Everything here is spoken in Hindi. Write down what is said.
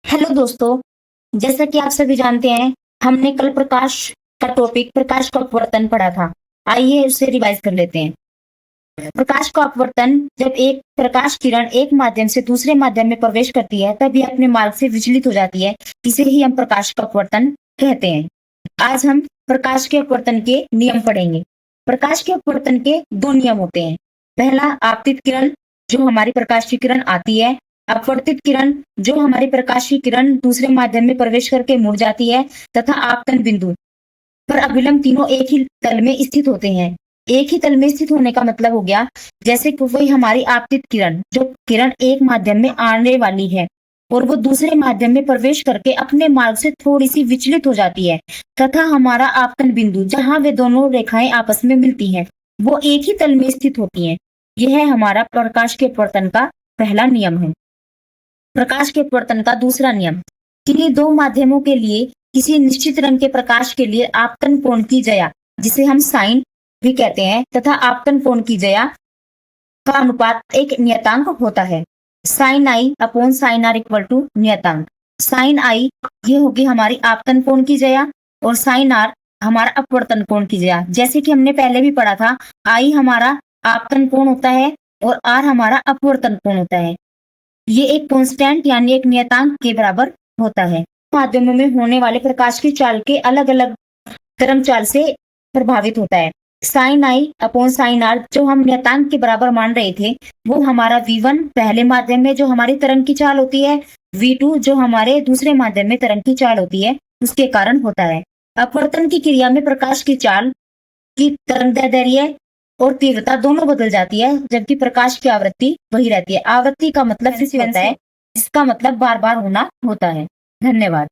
हेलो दोस्तों, जैसा कि आप सभी जानते हैं, हमने कल प्रकाश का टॉपिक प्रकाश का अपवर्तन पढ़ा था। आइए उसे रिवाइज कर लेते हैं। प्रकाश का अपवर्तन जब एक प्रकाश किरण एक माध्यम से दूसरे माध्यम में प्रवेश करती है तब यह अपने मार्ग से विचलित हो जाती है। इसे ही हम प्रकाश का अपवर्तन कहते हैं। आज हम प्रकाश के अपवर्तन के नियम पढ़ेंगे। प्रकाश के अपवर्तन के दो नियम होते हैं। पहला, आपतित किरण जो हमारी प्रकाश की किरण आती है, अपवर्तित किरण जो हमारी प्रकाश की किरण दूसरे माध्यम में प्रवेश करके मुड़ जाती है, तथा आपतन बिंदु पर अभिलंब तीनों एक ही तल में स्थित होते हैं। एक ही तल में स्थित होने का मतलब हो गया, जैसे कि वही हमारी आपतित किरण जो किरण एक माध्यम में आने वाली है और वो दूसरे माध्यम में प्रवेश करके अपने मार्ग से थोड़ी सी विचलित हो जाती है, तथा हमारा आपतन बिंदु जहां वे दोनों रेखाएं आपस में मिलती हैं वो एक ही तल में स्थित होती हैं। यह हमारा प्रकाश के अपवर्तन का पहला नियम है। प्रकाश के अपवर्तन का दूसरा नियम, किन्हीं दो माध्यमों के लिए किसी निश्चित रंग के प्रकाश के लिए आपतन कोण की जया, जिसे हम साइन भी कहते हैं, तथा आपतन कोण की जया का अनुपात एक नियतांक होता है। Sine i upon sine r equal to नियतांक। साइन आई ये होगी हमारी आपतन कोण की जया और साइन आर हमारा अपवर्तन कोण की जया। जैसे कि हमने पहले भी पढ़ा था, आई हमारा आपतन कोण होता है और आर हमारा अपवर्तन कोण होता है। ये एक कांस्टेंट यानी एक नियतांक के बराबर होता है। माध्यमों में होने वाले प्रकाश की चाल के अलग अलग तरंग चाल से प्रभावित होता है। Sine i upon sine r जो हम नियतांक के बराबर मान रहे थे वो हमारा V1 पहले माध्यम में जो हमारी तरंग की चाल होती है, V2 जो हमारे दूसरे माध्यम में तरंग की चाल होती है उसके कारण होता है। अपवर्तन की क्रिया में प्रकाश की चाल की तरंगदैर्ध्य और तीव्रता दोनों बदल जाती है, जबकि प्रकाश की आवृत्ति वही रहती है। आवृत्ति का मतलब होता है जिसका मतलब बार बार होना होता है। धन्यवाद।